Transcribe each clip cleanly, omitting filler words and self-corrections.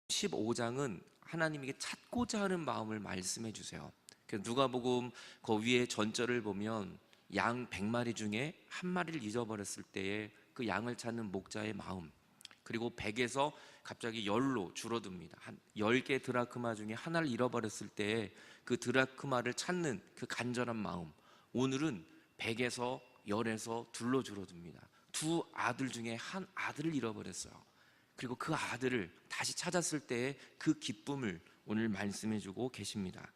15장은 하나님에게 찾고자 하는 마음을 말씀해 주세요. 누가복음 그 위에 전절을 보면 양 100마리 중에 한 마리를 잊어버렸을 때에 그 양을 찾는 목자의 마음, 그리고 100에서 갑자기 10로 줄어듭니다. 한 10개 드라크마 중에 하나를 잃어버렸을 때에 그 드라크마를 찾는 그 간절한 마음, 오늘은 100에서 10에서 2로 줄어듭니다. 두 아들 중에 한 아들을 잃어버렸어요. 그리고 그 아들을 다시 찾았을 때의 그 기쁨을 오늘 말씀해 주고 계십니다.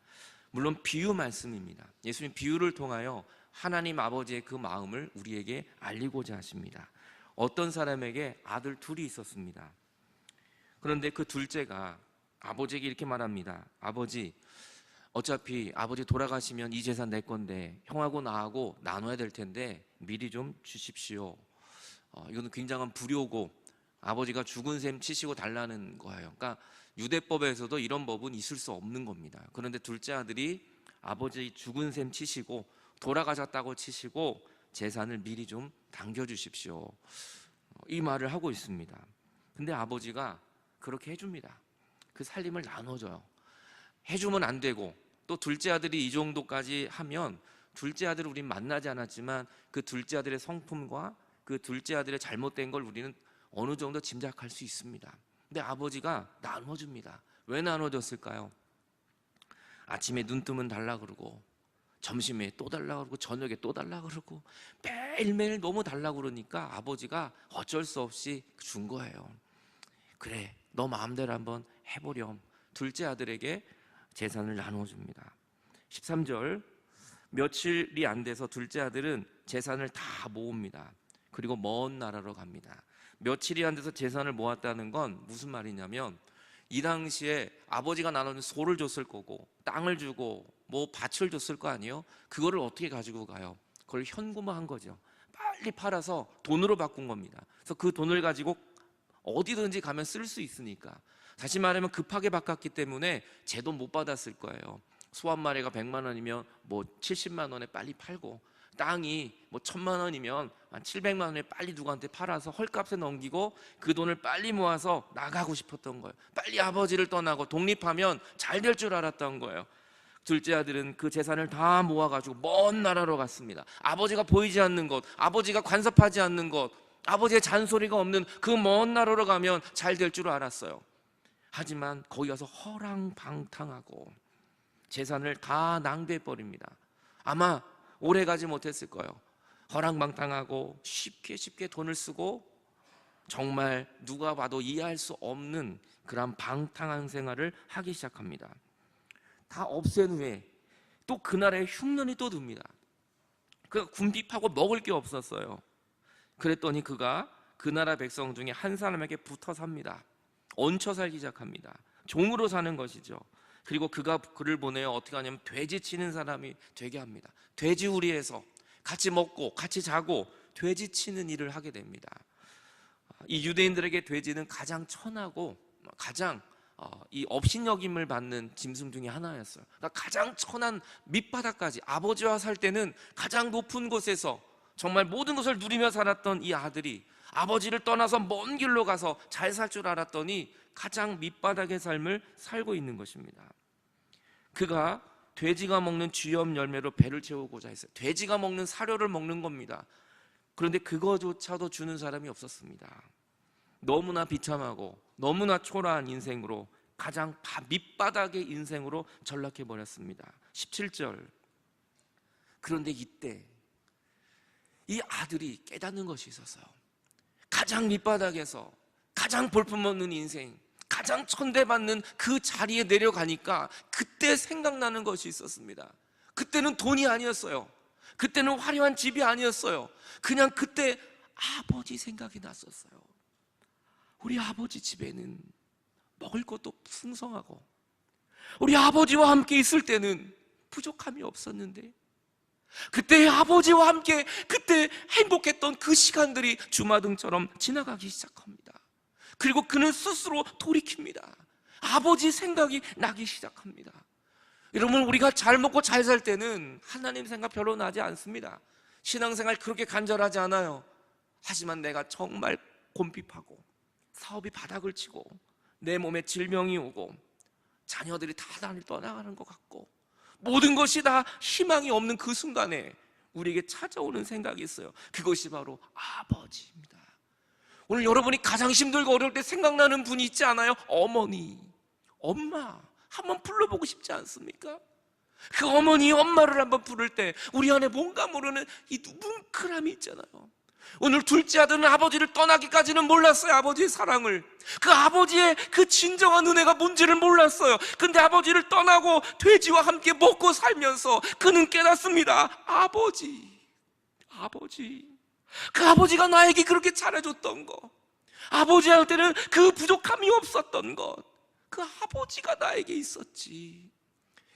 물론 비유 말씀입니다. 예수님 비유를 통하여 하나님 아버지의 그 마음을 우리에게 알리고자 하십니다. 어떤 사람에게 아들 둘이 있었습니다. 그런데 그 둘째가 아버지에게 이렇게 말합니다. 아버지, 어차피 아버지 돌아가시면 이 재산 내 건데 형하고 나하고 나눠야 될 텐데 미리 좀 주십시오. 이거는 굉장한 불효고 아버지가 죽은 셈 치시고 달라는 거예요. 그러니까 유대법에서도 이런 법은 있을 수 없는 겁니다. 그런데 둘째 아들이 아버지 죽은 셈 치시고 돌아가셨다고 치시고 재산을 미리 좀 당겨주십시오, 이 말을 하고 있습니다. 근데 아버지가 그렇게 해줍니다. 그 살림을 나눠줘요. 해주면 안 되고, 또 둘째 아들이 이 정도까지 하면 둘째 아들을 우린 만나지 않았지만 그 둘째 아들의 성품과 그 둘째 아들의 잘못된 걸 우리는 어느 정도 짐작할 수 있습니다. 근데 아버지가 나눠줍니다. 왜 나눠줬을까요? 아침에 눈 뜨면 달라 그러고, 점심에 또 달라 그러고, 저녁에 또 달라 그러고, 매일매일 너무 달라 그러니까 아버지가 어쩔 수 없이 준 거예요. 그래, 너 마음대로 한번 해보렴. 둘째 아들에게 재산을 나눠줍니다. 13절, 며칠이 안 돼서 둘째 아들은 재산을 다 모읍니다. 그리고 먼 나라로 갑니다. 며칠이 안 돼서 재산을 모았다는 건 무슨 말이냐면, 이 당시에 아버지가 나눠준 소를 줬을 거고 땅을 주고 뭐 밭을 줬을 거 아니에요? 그거를 어떻게 가지고 가요? 그걸 현금화한 거죠. 빨리 팔아서 돈으로 바꾼 겁니다. 그래서 그 돈을 가지고 어디든지 가면 쓸 수 있으니까, 다시 말하면 급하게 바꿨기 때문에 제 돈 못 받았을 거예요. 소 한 마리가 100만 원이면 뭐 70만 원에 빨리 팔고, 땅이 뭐 1000만 원이면 한 700만 원에 빨리 누구한테 팔아서 헐값에 넘기고 그 돈을 빨리 모아서 나가고 싶었던 거예요. 빨리 아버지를 떠나고 독립하면 잘 될 줄 알았던 거예요. 둘째 아들은 그 재산을 다 모아가지고 먼 나라로 갔습니다. 아버지가 보이지 않는 곳, 아버지가 간섭하지 않는 곳, 아버지의 잔소리가 없는 그 먼 나라로 가면 잘 될 줄 알았어요. 하지만 거기 가서 허랑방탕하고 재산을 다 낭비해버립니다. 아마 오래 가지 못했을 거예요. 허랑방탕하고 쉽게 돈을 쓰고 정말 누가 봐도 이해할 수 없는 그런 방탕한 생활을 하기 시작합니다. 다 없앤 후에 또 그 나라에 흉년이 또 듭니다. 그가 군비파고 먹을 게 없었어요. 그랬더니 그가 그 나라 백성 중에 한 사람에게 붙어 삽니다. 얹혀 살기 시작합니다. 종으로 사는 것이죠. 그리고 그가 그를 보내어 어떻게 하냐면 돼지 치는 사람이 되게 합니다. 돼지우리에서 같이 먹고 같이 자고 돼지 치는 일을 하게 됩니다. 이 유대인들에게 돼지는 가장 천하고 가장 이 업신여김을 받는 짐승 중에 하나였어요. 그러니까 가장 천한 밑바닥까지, 아버지와 살 때는 가장 높은 곳에서 정말 모든 것을 누리며 살았던 이 아들이 아버지를 떠나서 먼 길로 가서 잘 살 줄 알았더니 가장 밑바닥의 삶을 살고 있는 것입니다. 그가 돼지가 먹는 쥐염 열매로 배를 채우고자 했어요. 돼지가 먹는 사료를 먹는 겁니다. 그런데 그거조차도 주는 사람이 없었습니다. 너무나 비참하고 너무나 초라한 인생으로 가장 밑바닥의 인생으로 전락해버렸습니다. 17절, 그런데 이때 이 아들이 깨닫는 것이 있었어요. 가장 밑바닥에서 가장 볼품없는 인생, 가장 천대받는 그 자리에 내려가니까 그때 생각나는 것이 있었습니다. 그때는 돈이 아니었어요. 그때는 화려한 집이 아니었어요. 그냥 그때 아버지 생각이 났었어요. 우리 아버지 집에는 먹을 것도 풍성하고 우리 아버지와 함께 있을 때는 부족함이 없었는데, 그때 아버지와 함께 그때 행복했던 그 시간들이 주마등처럼 지나가기 시작합니다. 그리고 그는 스스로 돌이킵니다. 아버지 생각이 나기 시작합니다. 여러분, 우리가 잘 먹고 잘 살 때는 하나님 생각 별로 나지 않습니다. 신앙생활 그렇게 간절하지 않아요. 하지만 내가 정말 곰핍하고 사업이 바닥을 치고 내 몸에 질병이 오고 자녀들이 다 나를 떠나가는 것 같고 모든 것이 다 희망이 없는 그 순간에 우리에게 찾아오는 생각이 있어요. 그것이 바로 아버지입니다. 오늘 여러분이 가장 힘들고 어려울 때 생각나는 분이 있지 않아요? 어머니, 엄마 한번 불러보고 싶지 않습니까? 그 어머니, 엄마를 한번 부를 때 우리 안에 뭔가 모르는 이 뭉클함이 있잖아요. 오늘 둘째 아들은 아버지를 떠나기까지는 몰랐어요. 아버지의 사랑을, 그 아버지의 그 진정한 은혜가 뭔지를 몰랐어요. 근데 아버지를 떠나고 돼지와 함께 먹고 살면서 그는 깨닫습니다. 아버지, 그 아버지가 나에게 그렇게 잘해줬던 것, 아버지한테는 그 부족함이 없었던 것, 그 아버지가 나에게 있었지.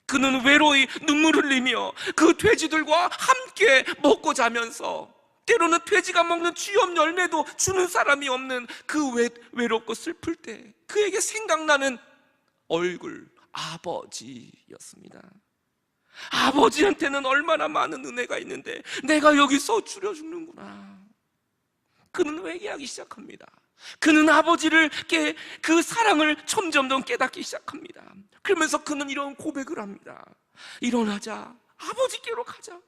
그는 외로이 눈물 흘리며 그 돼지들과 함께 먹고 자면서 때로는 돼지가 먹는 쥐염 열매도 주는 사람이 없는 그 외롭고 슬플 때 그에게 생각나는 얼굴, 아버지였습니다. 아버지한테는 얼마나 많은 은혜가 있는데 내가 여기서 줄여 죽는구나. 그는 회개하기 시작합니다. 그는 아버지를 그 사랑을 점점 더 깨닫기 시작합니다. 그러면서 그는 이런 고백을 합니다. 일어나자, 아버지께로 가자.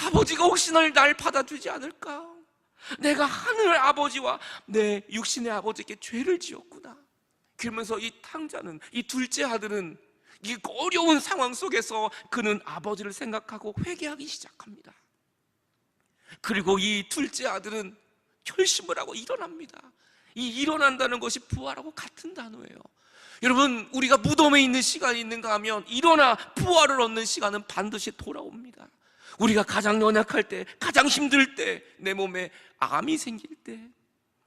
아버지가 혹시나 날 받아주지 않을까? 내가 하늘 아버지와 내 육신의 아버지께 죄를 지었구나. 그러면서 이 탕자는, 이 둘째 아들은 이 어려운 상황 속에서 그는 아버지를 생각하고 회개하기 시작합니다. 그리고 이 둘째 아들은 결심을 하고 일어납니다. 이 일어난다는 것이 부활하고 같은 단어예요. 여러분, 우리가 무덤에 있는 시간이 있는가 하면 일어나 부활을 얻는 시간은 반드시 돌아옵니다. 우리가 가장 연약할 때, 가장 힘들 때, 내 몸에 암이 생길 때,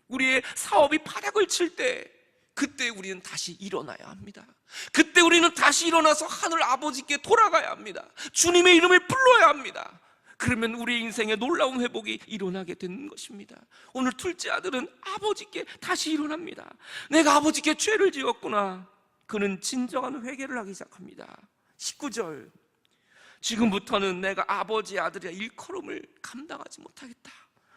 우리의 사업이 바닥을 칠 때, 그때 우리는 다시 일어나야 합니다. 그때 우리는 다시 일어나서 하늘 아버지께 돌아가야 합니다. 주님의 이름을 불러야 합니다. 그러면 우리의 인생에 놀라운 회복이 일어나게 되는 것입니다. 오늘 둘째 아들은 아버지께 다시 일어납니다. 내가 아버지께 죄를 지었구나. 그는 진정한 회개를 하기 시작합니다. 19절, 지금부터는 내가 아버지의 아들의 일컬음을 감당하지 못하겠다.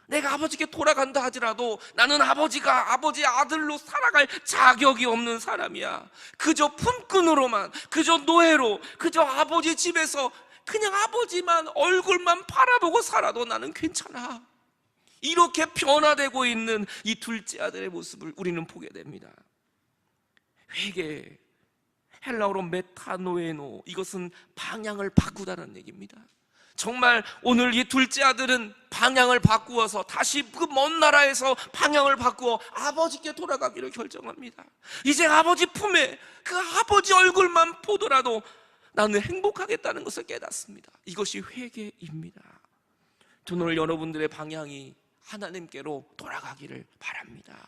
내가 아버지께 돌아간다 하더라도 나는 아버지가 아버지의 아들로 살아갈 자격이 없는 사람이야. 그저 품꾼으로만, 그저 노예로, 그저 아버지 집에서 그냥 아버지만 얼굴만 바라보고 살아도 나는 괜찮아. 이렇게 변화되고 있는 이 둘째 아들의 모습을 우리는 보게 됩니다. 회개, 헬라어로 메타노에노, 이것은 방향을 바꾸다는 얘기입니다. 정말 오늘 이 둘째 아들은 방향을 바꾸어서 다시 그 먼 나라에서 방향을 바꾸어 아버지께 돌아가기를 결정합니다. 이제 아버지 품에 그 아버지 얼굴만 보더라도 나는 행복하겠다는 것을 깨닫습니다. 이것이 회개입니다. 오늘 여러분들의 방향이 하나님께로 돌아가기를 바랍니다.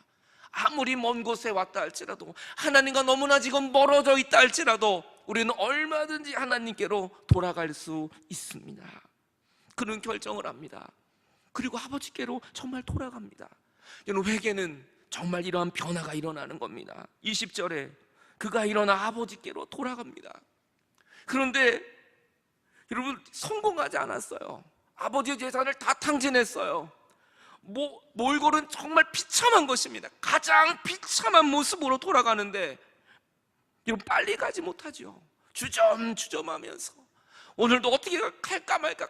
아무리 먼 곳에 왔다 할지라도, 하나님과 너무나 지금 멀어져 있다 할지라도 우리는 얼마든지 하나님께로 돌아갈 수 있습니다. 그는 결정을 합니다. 그리고 아버지께로 정말 돌아갑니다. 여러분, 회개는 정말 이러한 변화가 일어나는 겁니다. 20절에 그가 일어나 아버지께로 돌아갑니다. 그런데 여러분, 성공하지 않았어요. 아버지의 재산을 다 탕진했어요. 몰골은 정말 비참한 것입니다. 가장 비참한 모습으로 돌아가는데 여러분, 빨리 가지 못하죠. 주저하면서 오늘도 어떻게 갈까 말까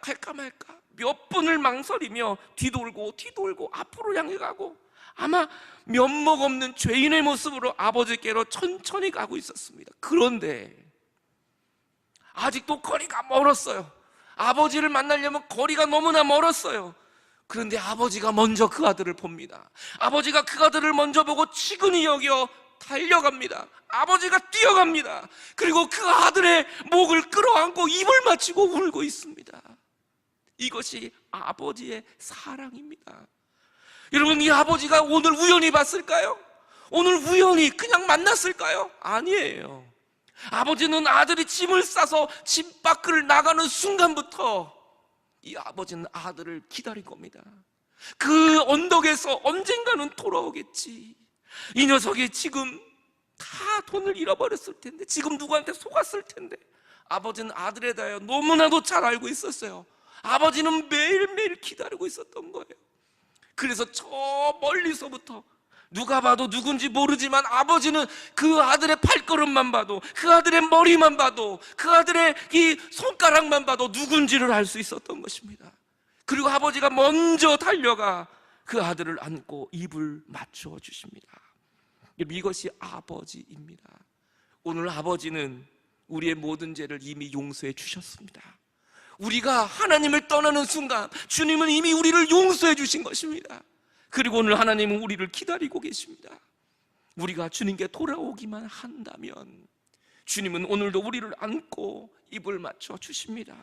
몇 분을 망설이며 뒤돌고 앞으로 향해 가고 아마 면목 없는 죄인의 모습으로 아버지께로 천천히 가고 있었습니다. 그런데 아직도 거리가 멀었어요. 아버지를 만나려면 거리가 너무나 멀었어요. 그런데 아버지가 먼저 그 아들을 봅니다. 아버지가 그 아들을 먼저 보고 치근히 여겨 달려갑니다. 아버지가 뛰어갑니다. 그리고 그 아들의 목을 끌어안고 입을 맞추고 울고 있습니다. 이것이 아버지의 사랑입니다. 여러분, 이 아버지가 오늘 우연히 봤을까요? 오늘 우연히 그냥 만났을까요? 아니에요. 아버지는 아들이 짐을 싸서 집 밖을 나가는 순간부터 이 아버지는 아들을 기다린 겁니다. 그 언덕에서 언젠가는 돌아오겠지. 이 녀석이 지금 다 돈을 잃어버렸을 텐데, 지금 누구한테 속았을 텐데, 아버지는 아들에 대하여 너무나도 잘 알고 있었어요. 아버지는 매일매일 기다리고 있었던 거예요. 그래서 저 멀리서부터 누가 봐도 누군지 모르지만 아버지는 그 아들의 발걸음만 봐도, 그 아들의 머리만 봐도, 그 아들의 이 손가락만 봐도 누군지를 알 수 있었던 것입니다. 그리고 아버지가 먼저 달려가 그 아들을 안고 입을 맞춰 주십니다. 이것이 아버지입니다. 오늘 아버지는 우리의 모든 죄를 이미 용서해 주셨습니다. 우리가 하나님을 떠나는 순간 주님은 이미 우리를 용서해 주신 것입니다. 그리고 오늘 하나님은 우리를 기다리고 계십니다. 우리가 주님께 돌아오기만 한다면 주님은 오늘도 우리를 안고 입을 맞춰 주십니다.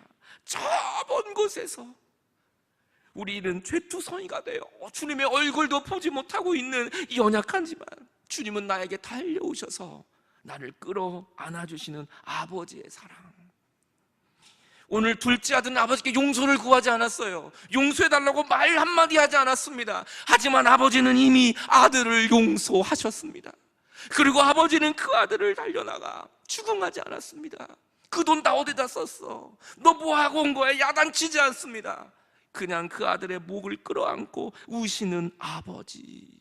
저 먼 곳에서 우리는 죄투성이가 되어 주님의 얼굴도 보지 못하고 있는 이 연약하지만 주님은 나에게 달려오셔서 나를 끌어 안아주시는 아버지의 사랑. 오늘 둘째 아들은 아버지께 용서를 구하지 않았어요. 용서해달라고 말 한마디 하지 않았습니다. 하지만 아버지는 이미 아들을 용서하셨습니다. 그리고 아버지는 그 아들을 달려나가 추궁하지 않았습니다. 그 돈 다 어디다 썼어? 너 뭐하고 온 거야? 야단치지 않습니다. 그냥 그 아들의 목을 끌어안고 우시는 아버지.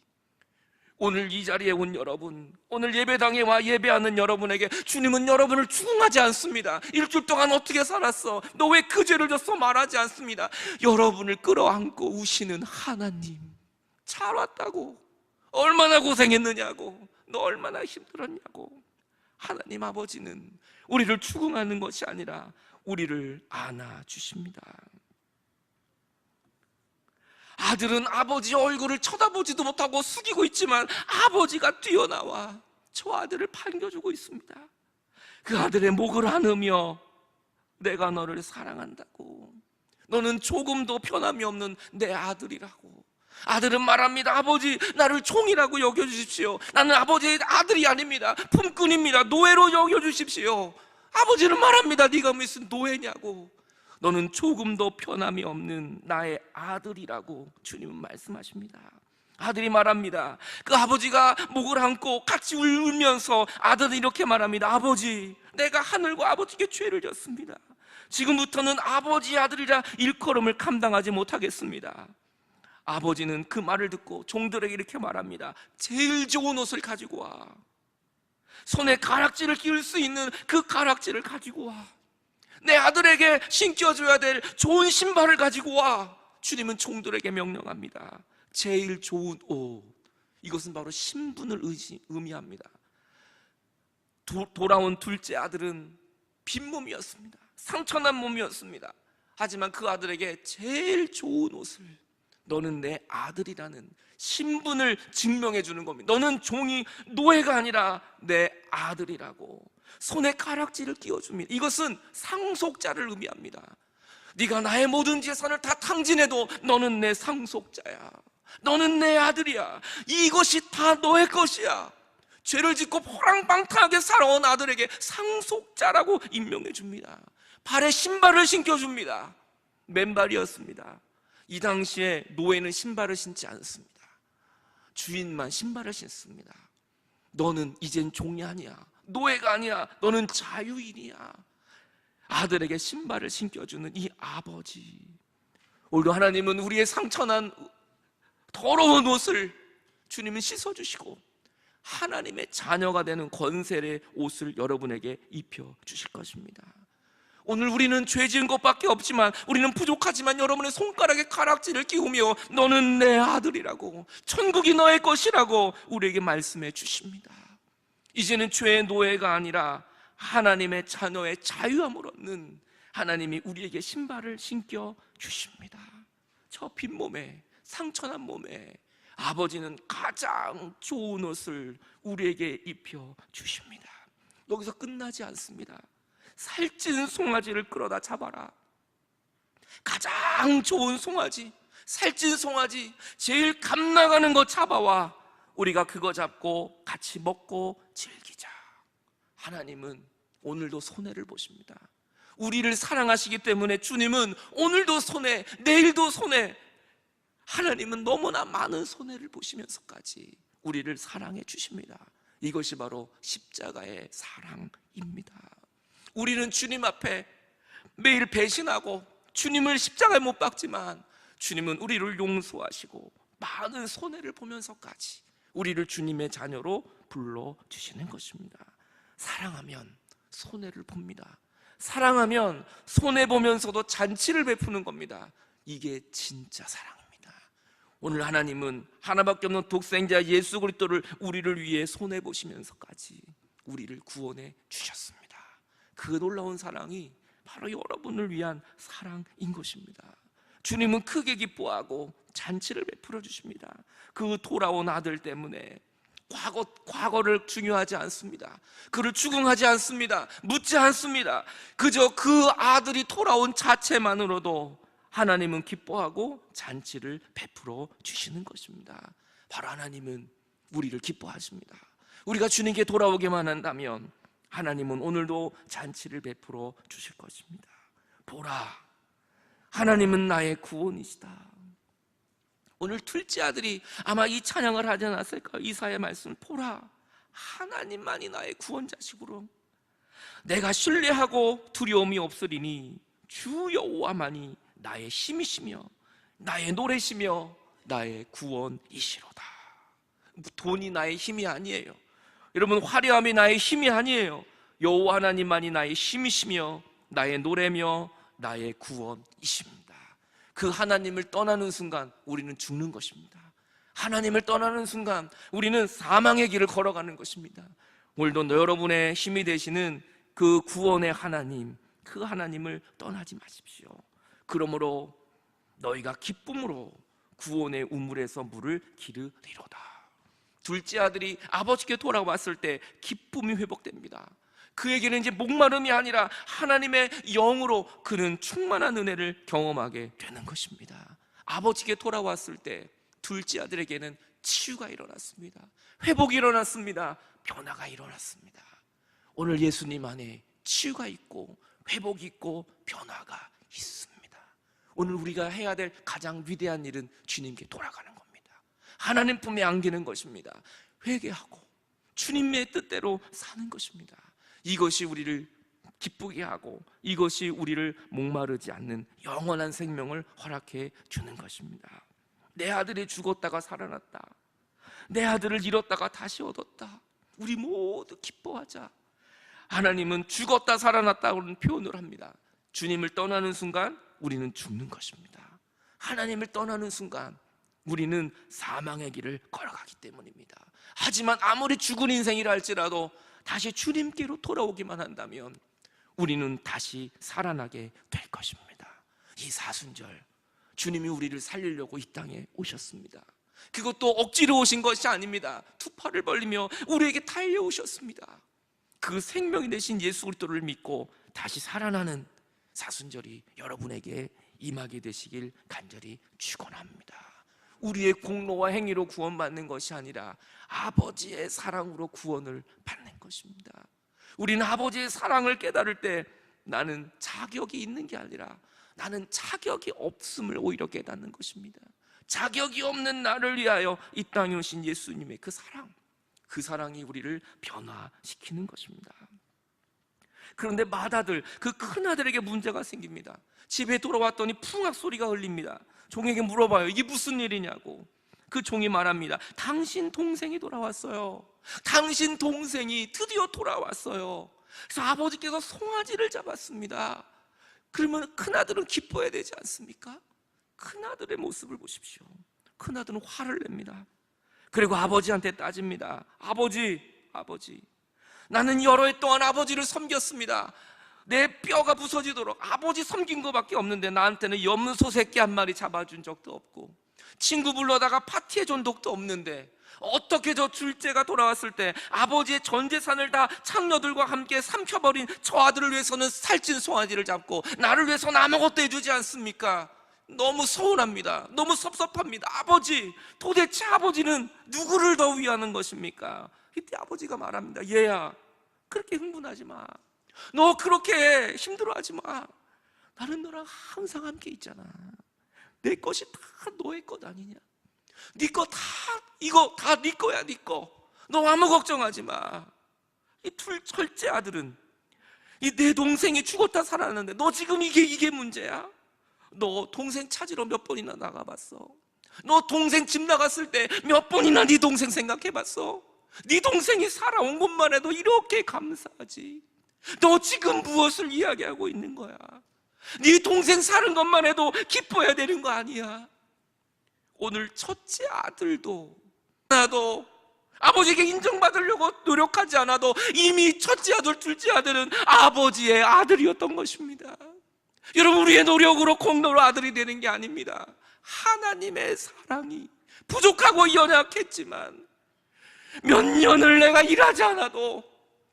오늘 이 자리에 온 여러분, 오늘 예배당에 와 예배하는 여러분에게 주님은 여러분을 추궁하지 않습니다. 일주일 동안 어떻게 살았어? 너 왜 그 죄를 졌어? 말하지 않습니다. 여러분을 끌어안고 우시는 하나님. 잘 왔다고, 얼마나 고생했느냐고, 너 얼마나 힘들었냐고. 하나님 아버지는 우리를 추궁하는 것이 아니라 우리를 안아주십니다. 아들은 아버지 얼굴을 쳐다보지도 못하고 숙이고 있지만 아버지가 뛰어나와 저 아들을 반겨주고 있습니다. 그 아들의 목을 안으며 내가 너를 사랑한다고, 너는 조금도 변함이 없는 내 아들이라고. 아들은 말합니다. 아버지, 나를 종이라고 여겨주십시오. 나는 아버지의 아들이 아닙니다. 품꾼입니다. 노예로 여겨주십시오. 아버지는 말합니다. 네가 무슨 노예냐고. 너는 조금도 변함이 없는 나의 아들이라고 주님은 말씀하십니다. 아들이 말합니다. 그 아버지가 목을 안고 같이 울면서 아들은 이렇게 말합니다. 아버지, 내가 하늘과 아버지께 죄를 졌습니다. 지금부터는 아버지의 아들이라 일컬음을 감당하지 못하겠습니다. 아버지는 그 말을 듣고 종들에게 이렇게 말합니다. 제일 좋은 옷을 가지고 와. 손에 가락지를 끼울 수 있는 그 가락지를 가지고 와. 내 아들에게 신겨줘야 될 좋은 신발을 가지고 와. 주님은 종들에게 명령합니다. 제일 좋은 옷. 이것은 바로 신분을 의미합니다. 돌아온 둘째 아들은 빈몸이었습니다. 상처난 몸이었습니다. 하지만 그 아들에게 제일 좋은 옷을, 너는 내 아들이라는 신분을 증명해 주는 겁니다. 너는 종이, 노예가 아니라 내 아들이라고 손에 가락지를 끼워줍니다. 이것은 상속자를 의미합니다. 네가 나의 모든 재산을 다 탕진해도 너는 내 상속자야. 너는 내 아들이야. 이것이 다 너의 것이야. 죄를 짓고 호랑방탕하게 살아온 아들에게 상속자라고 임명해 줍니다. 발에 신발을 신겨줍니다. 맨발이었습니다. 이 당시에 노예는 신발을 신지 않습니다. 주인만 신발을 신습니다. 너는 이젠 종이 아니야. 노예가 아니야. 너는 자유인이야. 아들에게 신발을 신겨주는 이 아버지. 오늘도 하나님은 우리의 상처난 더러운 옷을 주님은 씻어주시고 하나님의 자녀가 되는 권세의 옷을 여러분에게 입혀주실 것입니다. 오늘 우리는 죄 지은 것밖에 없지만, 우리는 부족하지만 여러분의 손가락에 가락지를 끼우며 너는 내 아들이라고, 천국이 너의 것이라고 우리에게 말씀해 주십니다. 이제는 죄의 노예가 아니라 하나님의 자녀의 자유함을 얻는 하나님이 우리에게 신발을 신겨 주십니다. 저 빈몸에, 상처난 몸에 아버지는 가장 좋은 옷을 우리에게 입혀 주십니다. 여기서 끝나지 않습니다. 살찐 송아지를 끌어다 잡아라. 가장 좋은 송아지, 살찐 송아지, 제일 감 나가는 거 잡아와. 우리가 그거 잡고 같이 먹고 즐기자. 하나님은 오늘도 손해를 보십니다. 우리를 사랑하시기 때문에 주님은 오늘도 손해, 내일도 손해, 하나님은 너무나 많은 손해를 보시면서까지 우리를 사랑해 주십니다. 이것이 바로 십자가의 사랑입니다. 우리는 주님 앞에 매일 배신하고 주님을 십자가에 못 박지만 주님은 우리를 용서하시고 많은 손해를 보면서까지 우리를 주님의 자녀로 불러주시는 것입니다. 사랑하면 손해를 봅니다. 사랑하면 손해보면서도 잔치를 베푸는 겁니다. 이게 진짜 사랑입니다. 오늘 하나님은 하나밖에 없는 독생자 예수 그리스도를 우리를 위해 손해보시면서까지 우리를 구원해 주셨습니다. 그 놀라운 사랑이 바로 여러분을 위한 사랑인 것입니다. 주님은 크게 기뻐하고 잔치를 베풀어 주십니다. 그 돌아온 아들 때문에 과거를 중요하지 않습니다. 그를 추궁하지 않습니다. 묻지 않습니다. 그저 그 아들이 돌아온 자체만으로도 하나님은 기뻐하고 잔치를 베풀어 주시는 것입니다. 바로 하나님은 우리를 기뻐하십니다. 우리가 주님께 돌아오기만 한다면 하나님은 오늘도 잔치를 베풀어 주실 것입니다. 보라, 하나님은 나의 구원이시다. 오늘 둘째 아들이 아마 이 찬양을 하지 않았을까요? 이사야의 말씀, 보라, 하나님만이 나의 구원자시구로 내가 신뢰하고 두려움이 없으리니 주 여호와만이 나의 힘이시며 나의 노래시며 나의 구원이시로다. 돈이 나의 힘이 아니에요. 여러분, 화려함이 나의 힘이 아니에요. 여호와 하나님만이 나의 힘이시며 나의 노래며 나의 구원이십니다. 그 하나님을 떠나는 순간 우리는 죽는 것입니다. 하나님을 떠나는 순간 우리는 사망의 길을 걸어가는 것입니다. 오늘도 여러분의 힘이 되시는 그 구원의 하나님, 그 하나님을 떠나지 마십시오. 그러므로 너희가 기쁨으로 구원의 우물에서 물을 기르리로다. 둘째 아들이 아버지께 돌아왔을 때 기쁨이 회복됩니다. 그에게는 이제 목마름이 아니라 하나님의 영으로 그는 충만한 은혜를 경험하게 되는 것입니다. 아버지께 돌아왔을 때 둘째 아들에게는 치유가 일어났습니다. 회복이 일어났습니다. 변화가 일어났습니다. 오늘 예수님 안에 치유가 있고 회복이 있고 변화가 있습니다. 오늘 우리가 해야 될 가장 위대한 일은 주님께 돌아가는 겁니다. 하나님 품에 안기는 것입니다. 회개하고 주님의 뜻대로 사는 것입니다. 이것이 우리를 기쁘게 하고 이것이 우리를 목마르지 않는 영원한 생명을 허락해 주는 것입니다. 내 아들이 죽었다가 살아났다. 내 아들을 잃었다가 다시 얻었다. 우리 모두 기뻐하자. 하나님은 죽었다 살아났다고는 표현을 합니다. 주님을 떠나는 순간 우리는 죽는 것입니다. 하나님을 떠나는 순간 우리는 사망의 길을 걸어가기 때문입니다. 하지만 아무리 죽은 인생이라 할지라도 다시 주님께로 돌아오기만 한다면 우리는 다시 살아나게 될 것입니다. 이 사순절 주님이 우리를 살리려고 이 땅에 오셨습니다. 그것도 억지로 오신 것이 아닙니다. 두 팔을 벌리며 우리에게 달려오셨습니다. 그 생명이 되신 예수 그리스도를 믿고 다시 살아나는 사순절이 여러분에게 임하게 되시길 간절히 축원합니다. 우리의 공로와 행위로 구원받는 것이 아니라 아버지의 사랑으로 구원을 받는 것입니다. 우리는 아버지의 사랑을 깨달을 때 나는 자격이 있는 게 아니라 나는 자격이 없음을 오히려 깨닫는 것입니다. 자격이 없는 나를 위하여 이 땅에 오신 예수님의 그 사랑, 그 사랑이 우리를 변화시키는 것입니다. 그런데 맏아들, 그 큰아들에게 문제가 생깁니다. 집에 돌아왔더니 풍악 소리가 흘립니다. 종에게 물어봐요. 이게 무슨 일이냐고. 그 종이 말합니다. 당신 동생이 돌아왔어요. 당신 동생이 드디어 돌아왔어요. 그래서 아버지께서 송아지를 잡았습니다. 그러면 큰아들은 기뻐해야 되지 않습니까? 큰아들의 모습을 보십시오. 큰아들은 화를 냅니다. 그리고 아버지한테 따집니다. 아버지, 나는 여러 해 동안 아버지를 섬겼습니다. 내 뼈가 부서지도록 아버지 섬긴 것밖에 없는데 나한테는 염소 새끼 한 마리 잡아준 적도 없고 친구 불러다가 파티해준 적도 없는데 어떻게 저 둘째가 돌아왔을 때 아버지의 전 재산을 다 창녀들과 함께 삼켜버린 저 아들을 위해서는 살찐 송아지를 잡고 나를 위해서는 아무것도 해주지 않습니까? 너무 서운합니다. 너무 섭섭합니다. 아버지, 도대체 아버지는 누구를 더 위하는 것입니까? 이때 아버지가 말합니다. 얘야, 그렇게 흥분하지 마. 너 그렇게 힘들어하지 마. 나는 너랑 항상 함께 있잖아. 내 것이 다 너의 것 아니냐? 네 거 다, 이거 다 네 거야, 네 거. 너 아무 걱정하지 마. 이 첫째 아들은 이 내 동생이 죽었다 살아났는데 너 지금 이게 문제야? 너 동생 찾으러 몇 번이나 나가봤어? 너 동생 집 나갔을 때 몇 번이나 네 동생 생각해봤어? 네 동생이 살아온 것만 해도 이렇게 감사하지. 너 지금 무엇을 이야기하고 있는 거야? 네 동생 사는 것만 해도 기뻐해야 되는 거 아니야? 오늘 첫째 아들도 나도 아버지에게 인정받으려고 노력하지 않아도 이미 첫째 아들, 둘째 아들은 아버지의 아들이었던 것입니다. 여러분, 우리의 노력으로 공로로 아들이 되는 게 아닙니다. 하나님의 사랑이 부족하고 연약했지만 몇 년을 내가 일하지 않아도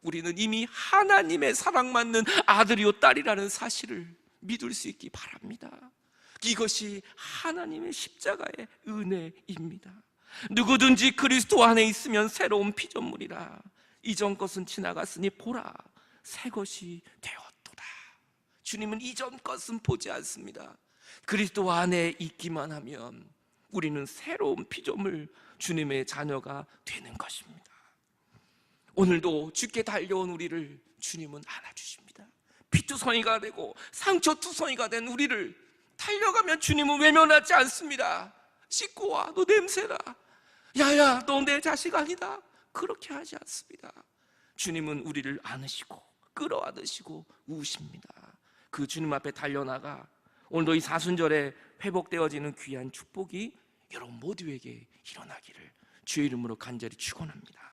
우리는 이미 하나님의 사랑받는 아들이요 딸이라는 사실을 믿을 수 있기 바랍니다. 이것이 하나님의 십자가의 은혜입니다. 누구든지 그리스도 안에 있으면 새로운 피조물이라. 이전 것은 지나갔으니 보라, 새 것이 되었도다. 주님은 이전 것은 보지 않습니다. 그리스도 안에 있기만 하면 우리는 새로운 피조물, 주님의 자녀가 되는 것입니다. 오늘도 주께 달려온 우리를 주님은 안아주십니다. 피투성이가 되고 상처투성이가 된 우리를 달려가면 주님은 외면하지 않습니다. 씻고 와, 너 냄새나. 야야, 너 내 자식 아니다. 그렇게 하지 않습니다. 주님은 우리를 안으시고 끌어안으시고 우십니다. 그 주님 앞에 달려나가 오늘도 이 사순절에 회복되어지는 귀한 축복이 여러분 모두에게 일어나기를 주의 이름으로 간절히 축원합니다.